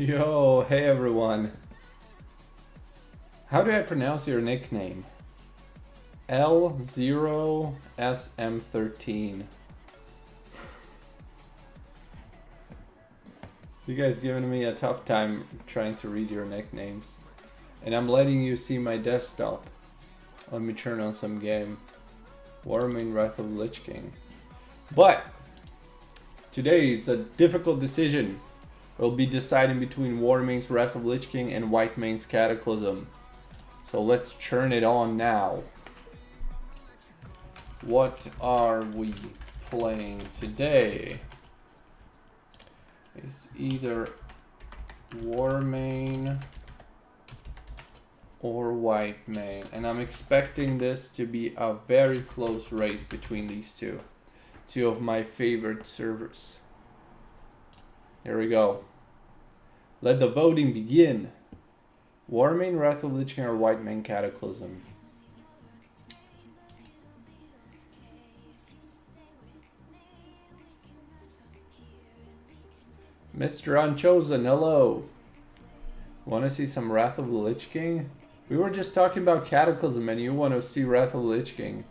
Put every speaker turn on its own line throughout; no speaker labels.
Yo, hey everyone. How do I pronounce your nickname? L0SM13. You guys giving me a tough time trying to read your nicknames. And I'm letting you see my desktop. Let me turn on some game. Whitemane Wrath of Lich King. But today is a difficult decision. We'll be deciding between Whitemane's Wrath of Lich King and Whitemane's Cataclysm. So let's turn it on now. What are we playing today? It's either Whitemane or Whitemane, and I'm expecting this to be a very close race between these two of my favorite servers. Here we go. Let the voting begin. Whitemane Wrath of Lich King or Whitemane Cataclysm? Mr. Unchosen, hello. Want to see some Wrath of the Lich King? We were just talking about Cataclysm and you want to see Wrath of the Lich King.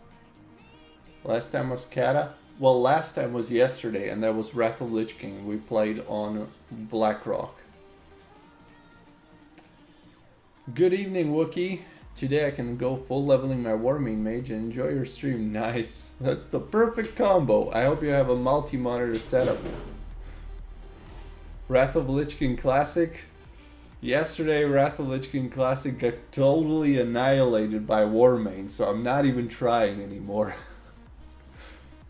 Last time was Cata? Well, last time was yesterday and that was Wrath of Lich King. We played on Blackrock. Good evening, Wookie. Today I can go full leveling my Whitemane mage and enjoy your stream. Nice. That's the perfect combo. I hope you have a multi-monitor setup. Wrath of Lich King Classic. Yesterday, Wrath of Lich King Classic got totally annihilated by Whitemane, so I'm not even trying anymore.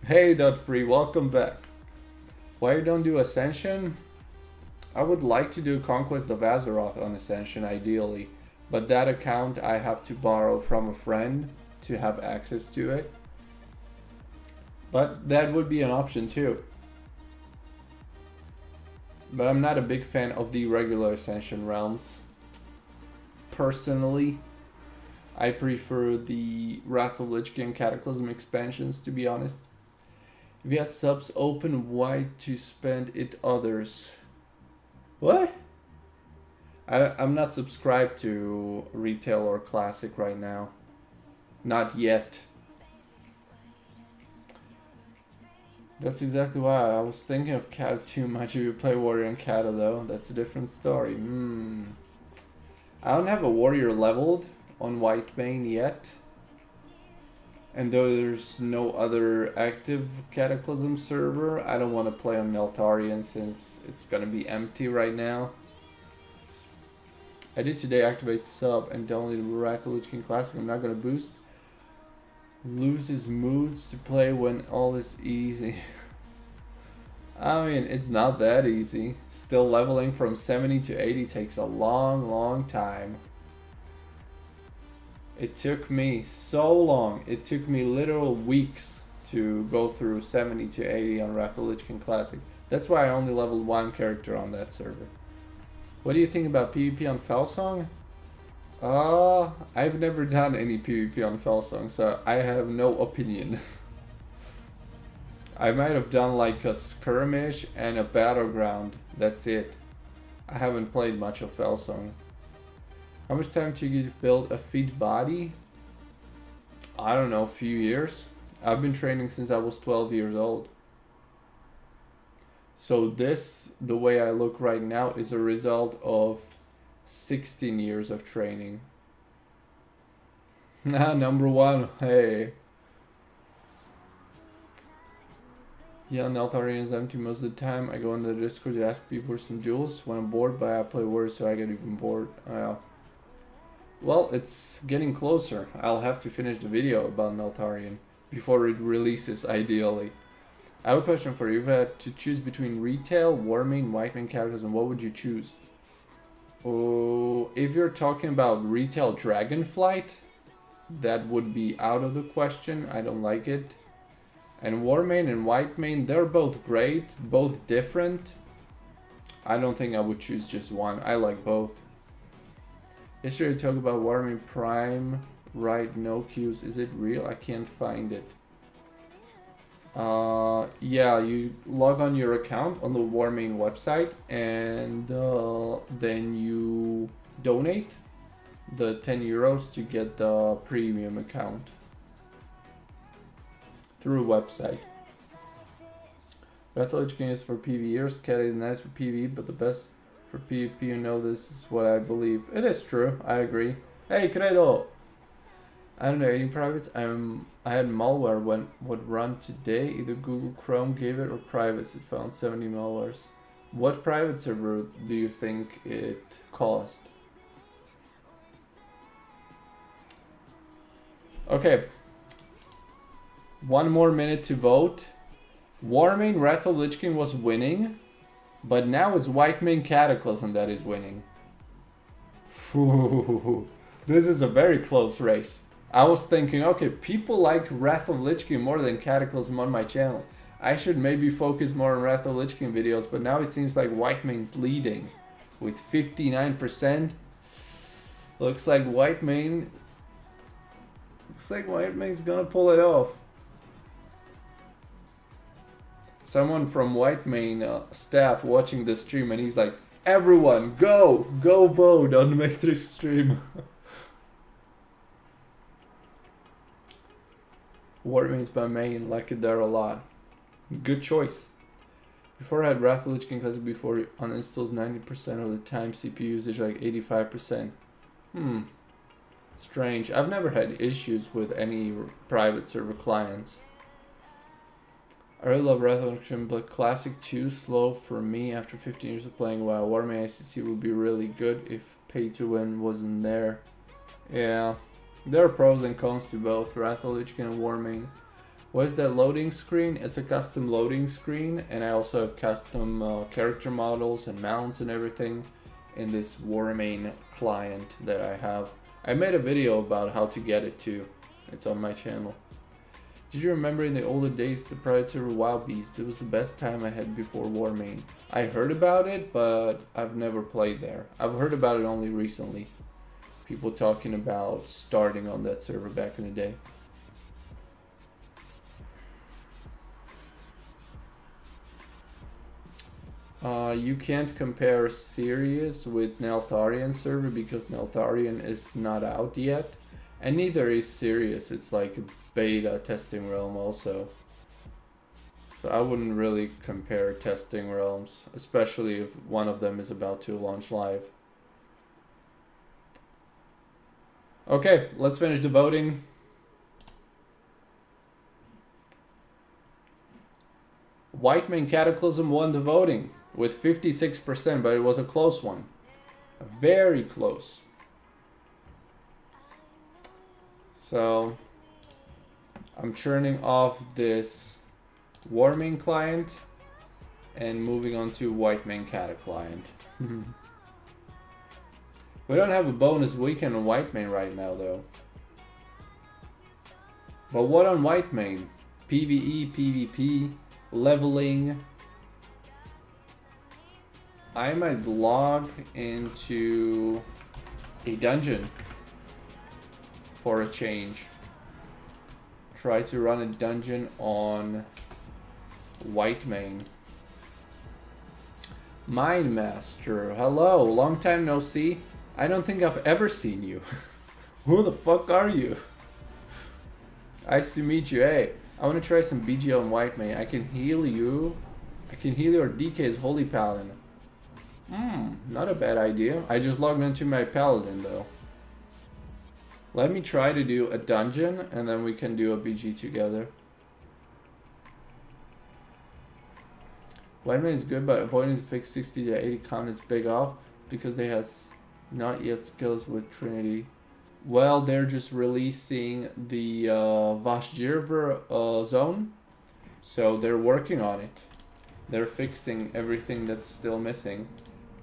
Hey, Dot3, welcome back. Why you don't do Ascension? I would like to do Conquest of Azeroth on Ascension, ideally. But that account I have to borrow from a friend to have access to it. But that would be an option too. But I'm not a big fan of the regular Ascension realms. Personally, I prefer the Wrath of Lich King Cataclysm expansions, to be honest. If you have subs open, why to spend it others? What? I'm not subscribed to retail or classic right now. Not yet. That's exactly why I was thinking of Kata too much. If you play Warrior and Kata though, that's a different story. I don't have a Warrior leveled on Whitebane yet. And though there's no other active Cataclysm server, I don't want to play on Neltharion since it's gonna be empty right now. I did today activate sub and download Wrath of Lich King Classic. I'm not gonna boost. Loses moods to play when all is easy. I mean, it's not that easy. Still leveling from 70 to 80 takes a long time. It took me so long. It took me literal weeks to go through 70 to 80 on Wrath of Lich King Classic. That's why I only leveled one character on that server. What do you think about PvP on Felsong? I've never done any PvP on Felsong, so I have no opinion. I might have done like a skirmish and a battleground. That's it. I haven't played much of Felsong. How much time do you build a fit body? I don't know, a few years. I've been training since I was 12 years old. So this, the way I look right now, is a result of 16 years of training. Number one, hey. Yeah, Neltharion is empty most of the time. I go on the Discord to ask people for some duels when I'm bored, but I play Warrior so I get even bored. Well, it's getting closer. I'll have to finish the video about Neltharion before it releases, ideally. I have a question for you. If you had to choose between retail, Whitemane, Whitemane Cataclysm, what would you choose? Oh, if you're talking about retail Dragonflight, that would be out of the question. I don't like it. And Whitemane and Whitemane, they're both great, both different. I don't think I would choose just one. I like both. Yesterday I talked about Whitemane Prime, right? No queues. Is it real? I can't find it. Yeah, you log on your account on the Whitemane website, and then you donate the 10 euros to get the premium account through website. Breath King is for PvEers, Cat is nice for PvE, but the best for PvP, you know, this is what I believe. It is true, I agree. Hey, Credo! I don't know any privates. I had malware when would run today. Either Google Chrome gave it or privates. It found 70 malwares. What private server do you think it caused? Okay. 1 more minute to vote. Whitemane Wrath of Lich King was winning, but now it's Whitemane Cataclysm that is winning. Phew. This is a very close race. I was thinking, okay, people like Wrath of Lich King more than Cataclysm on my channel. I should maybe focus more on Wrath of Lich King videos, but now it seems like Whitemane's leading with 59%. Looks like Whitemane's gonna pull it off. Someone from Whitemane staff watching the stream, and he's like, everyone, go vote on the MEYTRIX stream. Whitemane's by main, like it there a lot. Good choice. Before I had Wrath of Lich King Classic, before it uninstalls 90% of the time, CPU usage like 85%. Strange. I've never had issues with any private server clients. I really love Wrath of Lich King, but Classic too slow for me after 15 years of playing WoW. Whitemane ICC would be really good if pay to win wasn't there. Yeah. There are pros and cons to both Wrath of Lich King and Whitemane. What is that loading screen? It's a custom loading screen, and I also have custom character models and mounts and everything in this Whitemane client that I have. I made a video about how to get it too. It's on my channel. Did you remember in the older days the private server WoW Beast? It was the best time I had before Whitemane. I heard about it, but I've never played there. I've heard about it only recently. People talking about starting on that server back in the day. You can't compare Sirius with Neltharion server because Neltharion is not out yet, and neither is Sirius. It's like a beta testing realm also. So I wouldn't really compare testing realms, especially if one of them is about to launch live. Okay, let's finish the voting. Whitemane Cataclysm won the voting with 56%, but it was a close one. Very close. So I'm turning off this Whitemane client and moving on to Whitemane Cata client. We don't have a bonus weekend on Whitemane right now though. But what on Whitemane? PvE, PvP, leveling. I might log into a dungeon for a change. Try to run a dungeon on Whitemane. Mindmaster, hello, long time no see. I don't think I've ever seen you. Who the fuck are you? Nice to meet you. Hey, I want to try some BGL on Whitemane. I can heal you. I can heal your DK's Holy Paladin. Not a bad idea. I just logged into my Paladin though. Let me try to do a dungeon and then we can do a BG together. Whitemane is good, but avoiding to fix 60 to 80 con is big off because they have not yet skills with Trinity. Well, they're just releasing the Vashjir zone, so they're working on it. They're fixing everything that's still missing.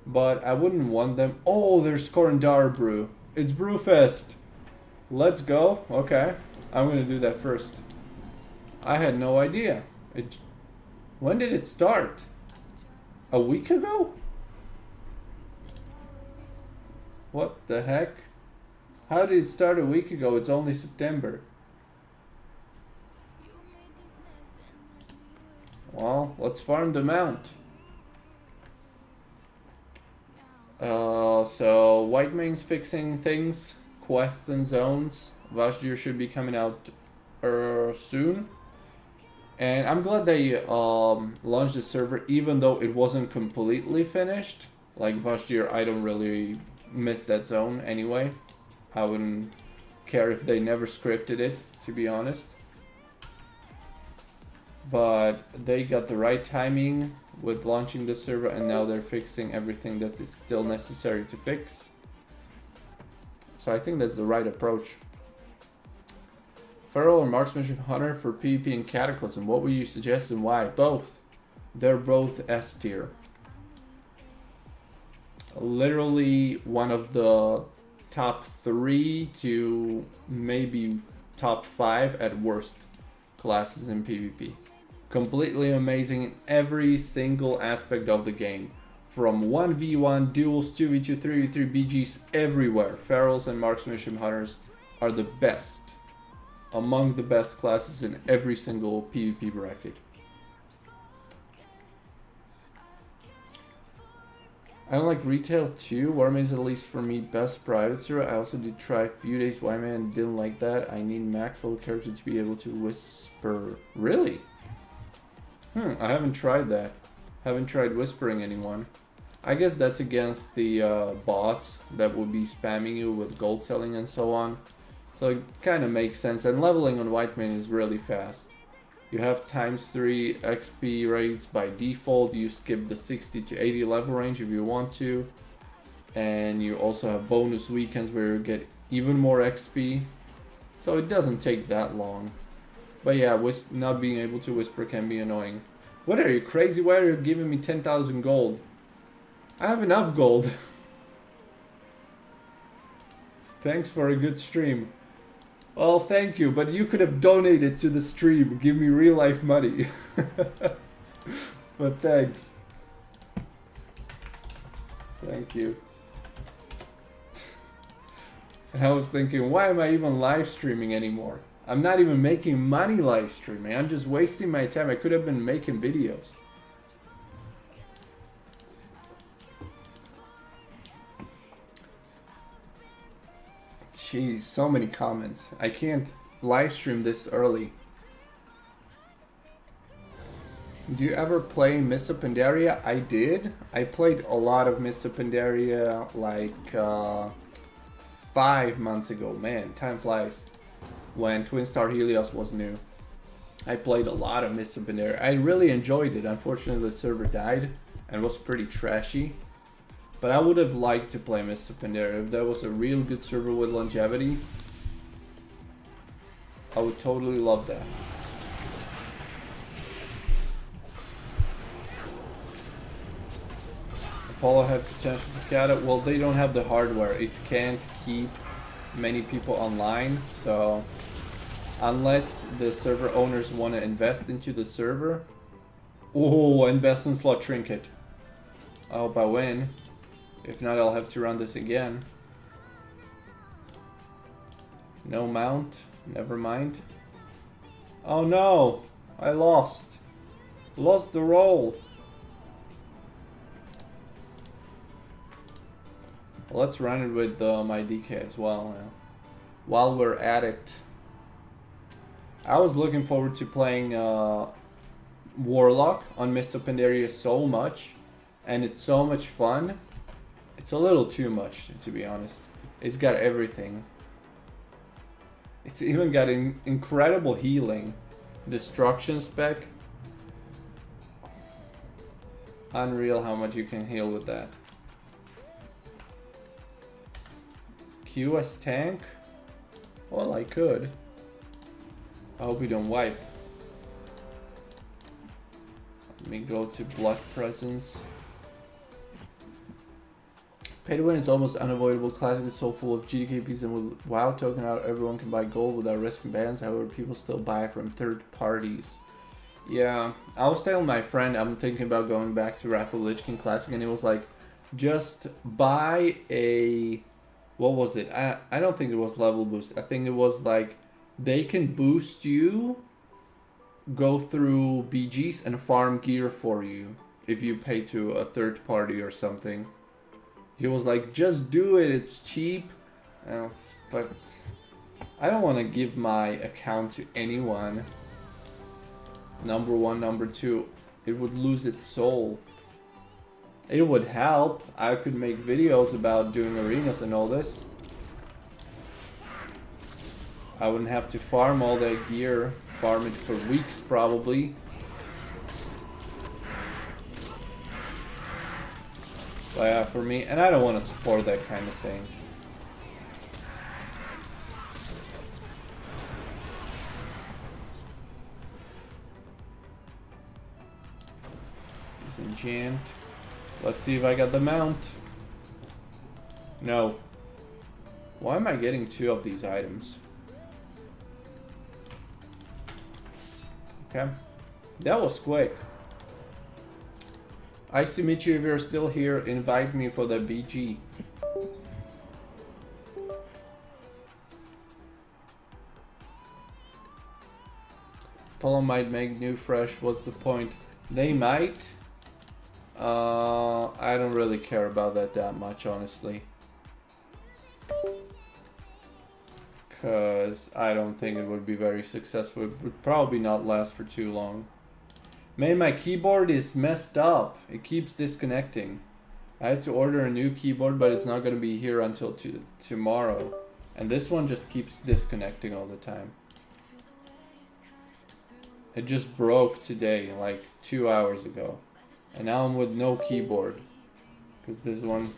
But I wouldn't want them. Oh, there's Korandar Brew. It's Brewfest. Let's go. Okay, I'm gonna do that first. I had no idea. When did it start? A week ago? What the heck? How did it start a week ago? It's only September. Well, let's farm the mount. So Whitemane's fixing things, quests and zones. Vashjir should be coming out soon. And I'm glad they launched the server even though it wasn't completely finished. Like Vashjir, I don't really miss that zone anyway. I wouldn't care if they never scripted it, to be honest. But they got the right timing with launching the server, and now they're fixing everything that is still necessary to fix. So I think that's the right approach. Feral or Marksmanship Hunter for PvP and Cataclysm. What would you suggest and why? Both. They're both S tier. Literally one of the top 3 to maybe top 5 at worst classes in PvP. Completely amazing in every single aspect of the game. From 1v1, duels, 2v2, 3v3, BGs, everywhere. Ferals and Marksmanship Hunters are the best. Among the best classes in every single PvP bracket. I don't like retail too. Whitemane is at least for me best private server. I also did try a few days Whitemane and didn't like that. I need max level character to be able to whisper. Really? I haven't tried that. Haven't tried whispering anyone. I guess that's against the bots that would be spamming you with gold selling and so on. So it kind of makes sense. And leveling on Whitemane is really fast. You have ×3 XP rates by default. You skip the 60 to 80 level range if you want to. And you also have bonus weekends where you get even more XP. So it doesn't take that long. But yeah, not being able to whisper can be annoying. What are you, crazy? Why are you giving me 10,000 gold? I have enough gold. Thanks for a good stream. Well, thank you, but you could have donated to the stream. Give me real life money. But thanks. Thank you. And I was thinking, why am I even live streaming anymore? I'm not even making money live streaming. I'm just wasting my time. I could have been making videos. Jeez, so many comments. I can't live stream this early. Do you ever play Mists of Pandaria? I did. I played a lot of Mists of Pandaria like 5 months ago. Man, time flies. When Twin Star Helios was new. I played a lot of Mists of Pandaria. I really enjoyed it. Unfortunately, the server died and was pretty trashy. But I would have liked to play Mists of Pandaria. If that was a real good server with longevity, I would totally love that. Apollo had potential for Cata. Well, they don't have the hardware. It can't keep many people online, so unless the server owners want to invest into the server. Oh, invest in slot trinket. I hope I win. If not, I'll have to run this again. No mount. Never mind. Oh no! I lost. Lost the roll. Let's run it with my DK as well now. While we're at it. I was looking forward to playing Warlock on Mists of Pandaria so much. And it's so much fun. It's a little too much, to be honest. It's got everything. It's even got incredible healing. Destruction spec. Unreal how much you can heal with that. Q as tank? Well, I could. I hope we don't wipe. Let me go to Blood Presence. Pay to win is almost unavoidable. Classic is so full of GDKPs, and with WoW token out, everyone can buy gold without risking bans. However, people still buy from third parties. Yeah, I was telling my friend I'm thinking about going back to Wrath of the Lich King Classic, and he was like, just buy a... What was it? I don't think it was level boost. I think it was like, they can boost you go through BGs and farm gear for you if you pay to a third party or something. He was like, just do it, it's cheap. But I don't want to give my account to anyone. Number one, number two, it would lose its soul. It would help. I could make videos about doing arenas and all this. I wouldn't have to farm all that gear. Farm it for weeks probably. But yeah, for me, and I don't want to support that kind of thing. Disenchant. Let's see if I got the mount. No. Why am I getting 2 of these items? Okay. That was quick. Nice to meet you. If you're still here, invite me for the BG. Apollo might make new fresh. What's the point? They might. I don't really care about that much, honestly. Because I don't think it would be very successful. It would probably not last for too long. Man, my keyboard is messed up. It keeps disconnecting. I had to order a new keyboard, but it's not going to be here until tomorrow. And this one just keeps disconnecting all the time. It just broke today, like 2 hours ago. And now I'm with no keyboard. Because this one...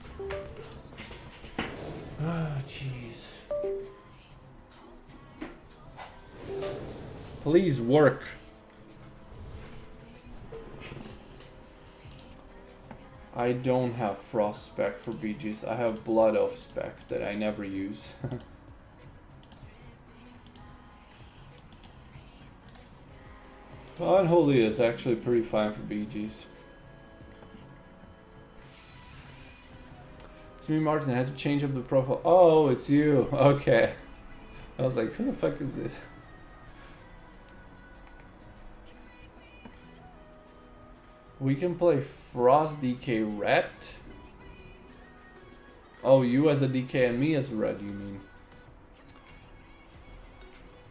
Ah, jeez. Please work. I don't have frost spec for BGs. I have blood off spec that I never use. Unholy is actually pretty fine for BGs. It's me, Martin. I had to change up the profile. Oh, it's you. Okay. I was like, who the fuck is it? We can play Frost DK Red. Oh, you as a DK and me as a red, you mean?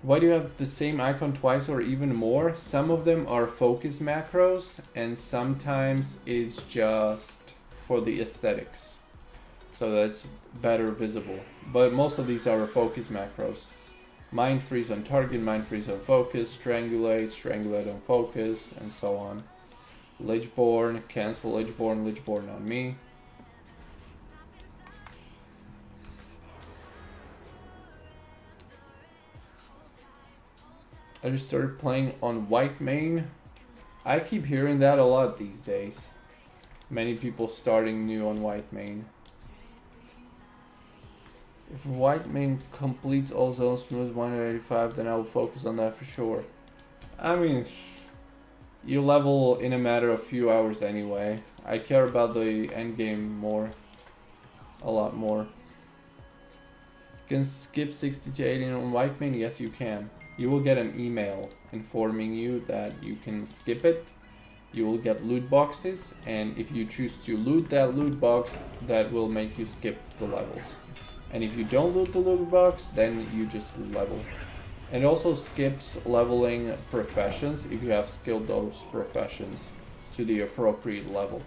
Why do you have the same icon twice or even more? Some of them are focus macros, and sometimes it's just for the aesthetics. So that's better visible. But most of these are focus macros. Mind freeze on target, mind freeze on focus, strangulate, strangulate on focus, and so on. Lichborn, cancel Lichborn, Lichborn on me. I just started playing on Whitemane. I keep hearing that a lot these days. Many people starting new on Whitemane. If Whitemane completes all zones smooth 185, then I will focus on that for sure. I mean, you level in a matter of few hours anyway. I care about the end game more. A lot more. You can skip 60 to 80 on Whitemane? Yes, you can. You will get an email informing you that you can skip it. You will get loot boxes, and if you choose to loot that loot box, that will make you skip the levels. And if you don't loot the loot box, then you just level. And it also skips leveling professions if you have skilled those professions to the appropriate level.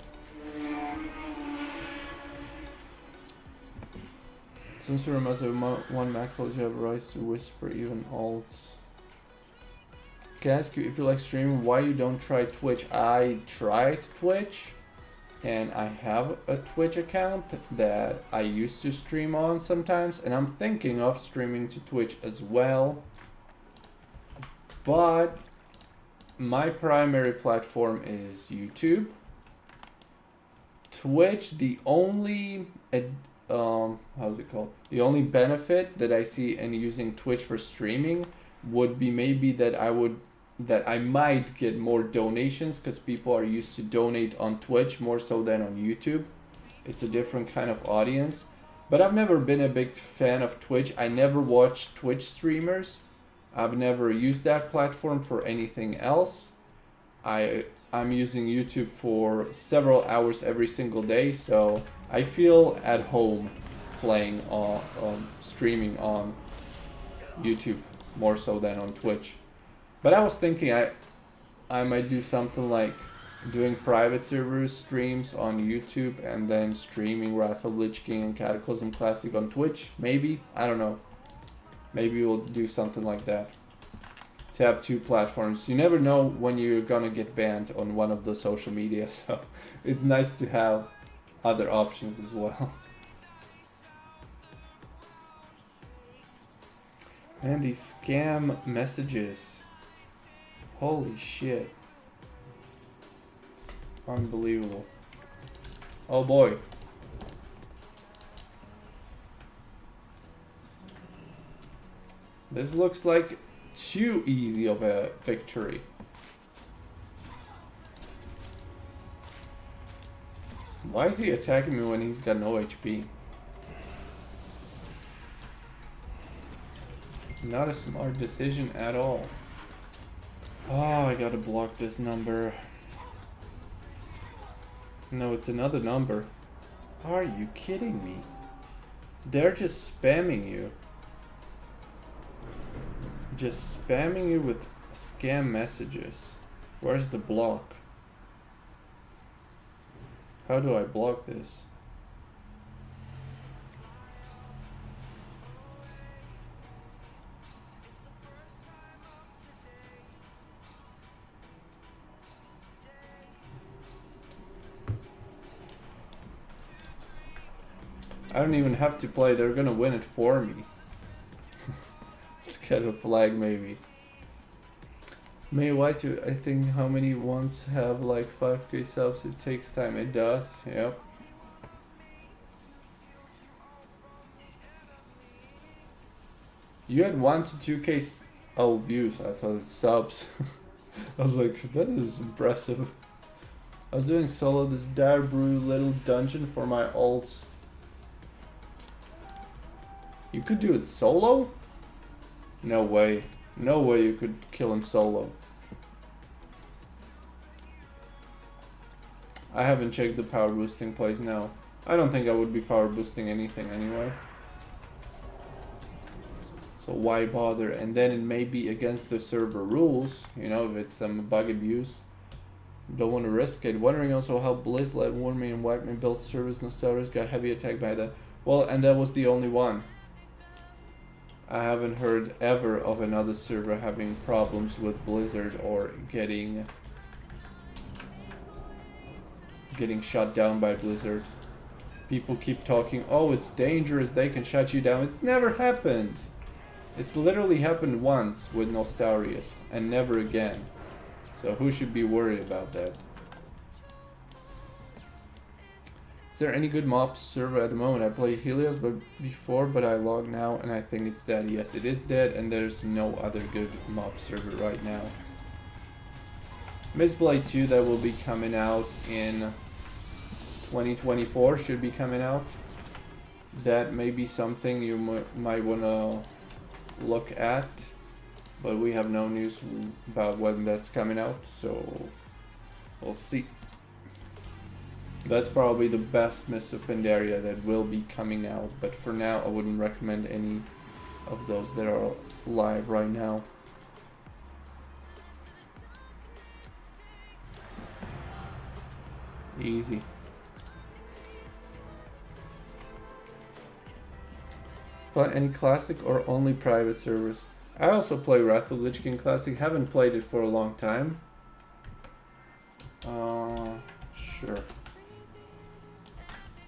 Since you must have one max level, you have rights to whisper even alts. Can I ask you if you like streaming, why you don't try Twitch? I tried Twitch, and I have a Twitch account that I used to stream on sometimes, and I'm thinking of streaming to Twitch as well. But my primary platform is YouTube. Twitch, the only how's it called? The only benefit that I see in using Twitch for streaming would be maybe that I might get more donations, because people are used to donate on Twitch more so than on YouTube. It's a different kind of audience. But I've never been a big fan of Twitch. I never watched Twitch streamers. I've never used that platform for anything else. I'm using YouTube for several hours every single day, so I feel at home playing on streaming on YouTube more so than on Twitch. But I was thinking I might do something like doing private servers streams on YouTube and then streaming Wrath of Lich King and Cataclysm Classic on Twitch. Maybe, I don't know. Maybe we'll do something like that. To have two platforms. You never know when you're gonna get banned on one of the social media, so it's nice to have other options as well. And these scam messages. Holy shit. It's unbelievable. Oh boy. This looks like too easy of a victory. Why is he attacking me when he's got no HP? Not a smart decision at all. Oh, I gotta block this number. No, it's another number. Are you kidding me? They're just spamming you. Just spamming you with scam messages. Where's the block? How do I block this? I don't even have to play, they're gonna win it for me. Let's get a flag maybe. May White, I think how many ones have like 5k subs? It takes time. It does, yep. You had 1 to 2k views. I thought it's subs. I was like, that is impressive. I was doing solo this Dire Brew little dungeon for my alts. You could do it solo? No way. No way you could kill him solo. I haven't checked the power boosting place now. I don't think I would be power boosting anything anyway. So why bother? And then it may be against the server rules, you know, if it's some bug abuse. Don't want to risk it. Wondering also how Blizz let Whitemane and Whitemane build servers. No sellers got heavy attacked by that. Well, and that was the only one. I haven't heard ever of another server having problems with Blizzard or getting shut down by Blizzard. People keep talking, oh, it's dangerous, they can shut you down. It's never happened. It's literally happened once with Nostarius and never again. So who should be worried about that? Is there any good mob server at the moment? I played Helios before, but I log now and I think it's dead. Yes, it is dead and there's no other good mob server right now. Mistblade 2 that will be coming out in 2024 should be coming out. That may be something you might want to look at, but we have no news about when that's coming out, so we'll see. That's probably the best Mists of Pandaria that will be coming out, but for now I wouldn't recommend any of those that are live right now. Easy. Play any classic or only private servers? I also play Wrath of Lich King Classic, haven't played it for a long time. Sure.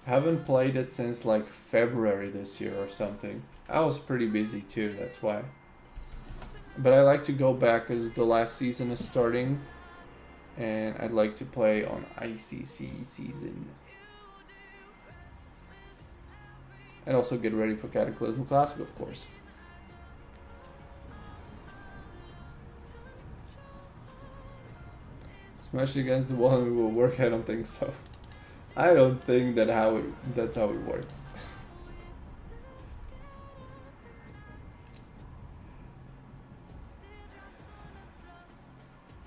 Haven't played it since like February this year or something. I was pretty busy too, that's why. But I like to go back as the last season is starting. And I'd like to play on ICC season. And also get ready for Cataclysm Classic, of course. Smash against the wall and we will work? I don't think so. I don't think that that's how it works.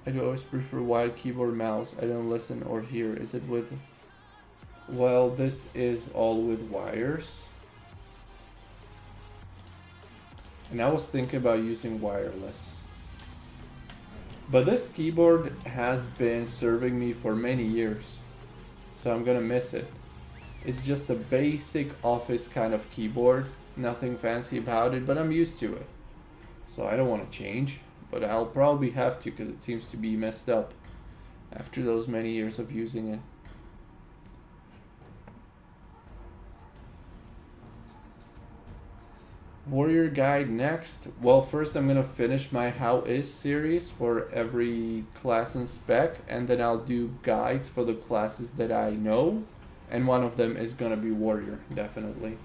I do always prefer wired keyboard mouse. I don't listen or hear. Is it with... Well, this is all with wires. And I was thinking about using wireless. But this keyboard has been serving me for many years. So I'm gonna miss it. It's just a basic office kind of keyboard. Nothing fancy about it, but I'm used to it. So I don't want to change. But I'll probably have to because it seems to be messed up after those many years of using it. Warrior guide next. Well, first I'm gonna finish my How Is series for every class and spec, and then I'll do guides for the classes that I know, and one of them is gonna be Warrior, definitely.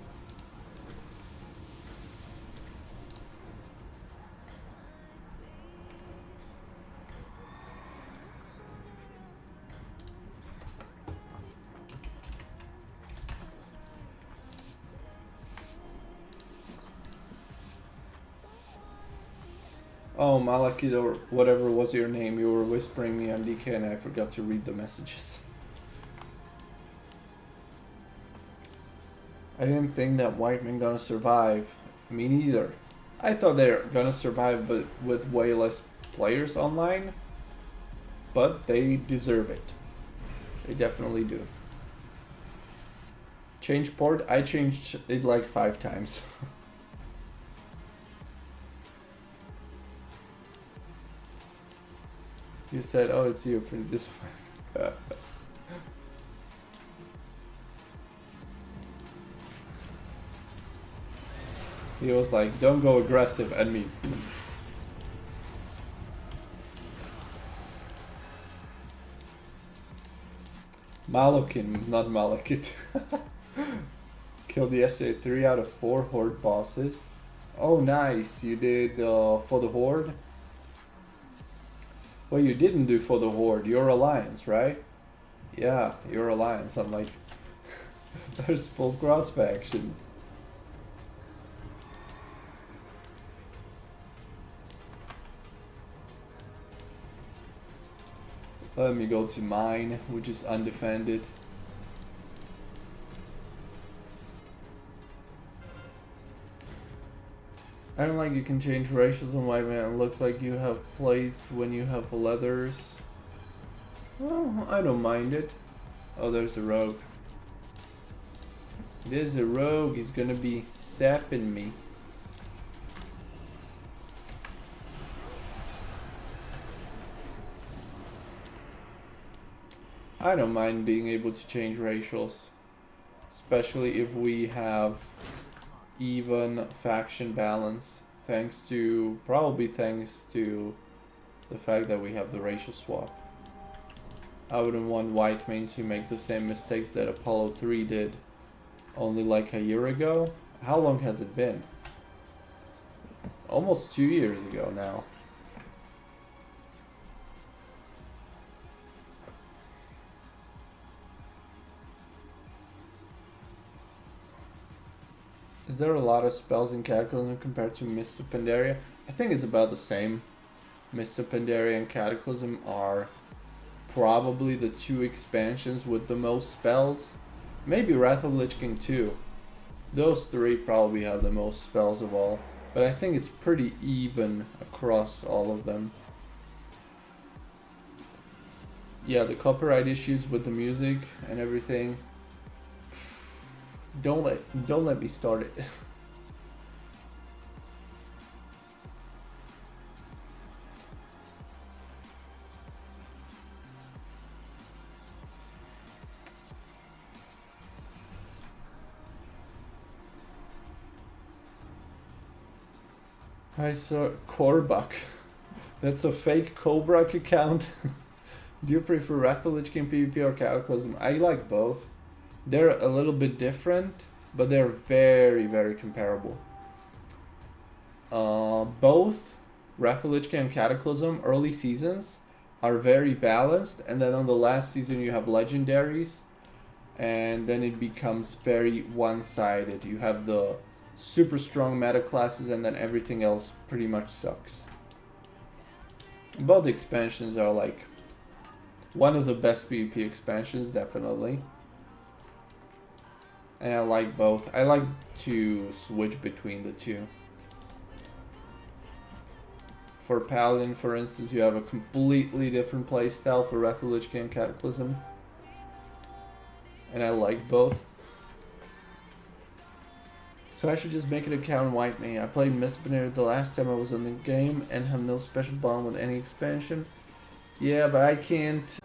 Oh, Malakit or whatever was your name, you were whispering me on DK and I forgot to read the messages. I didn't think that Whitemane gonna survive. Me neither. I thought they're gonna survive but with way less players online. But they deserve it. They definitely do. Change port? I changed it like 5 times. You said, oh, it's you, pretty this one. He was like, don't go aggressive at me. Malokin, not Malakit. Killed yesterday 3 out of 4 Horde bosses. Oh, nice. You did for the Horde? Well, you didn't do for the Horde. Your Alliance, right? Yeah, your Alliance. I'm like, there's full cross faction. Let me go to mine, which is undefended. I don't like you can change ratios on Whitemane and look like you have plates when you have leathers. Well, I don't mind it. Oh, there's a rogue. There's a rogue, he's gonna be sapping me. I don't mind being able to change racials. Especially if we have even faction balance, probably thanks to the fact that we have the racial swap. I wouldn't want Whitemane to make the same mistakes that Apollo 3 did only like a year ago. How long has it been? Almost 2 years ago now. Is there a lot of spells in Cataclysm compared to Mists of Pandaria? I think it's about the same. Mists of Pandaria and Cataclysm are probably the 2 expansions with the most spells. Maybe Wrath of Lich King too. Those 3 probably have the most spells of all. But I think it's pretty even across all of them. Yeah, the copyright issues with the music and everything. Don't let me start it. I saw Korbuck. That's a fake Cobrak account. Do you prefer Wrath of Lich King PvP or Cataclysm? I like both. They're a little bit different, but they're very, very comparable. Both Wrath of Lich King and Cataclysm early seasons are very balanced, and then on the last season you have legendaries, and then it becomes very one-sided. You have the super strong meta classes, and then everything else pretty much sucks. Both expansions are like one of the best PvP expansions, definitely. And I like both. I like to switch between the two. For Paladin, for instance, you have a completely different playstyle for Wrath of Lich King and Cataclysm. And I like both. So I should just make an account in Whitemane. I played Mistbanner the last time I was in the game and have no special bond with any expansion. Yeah, but I can't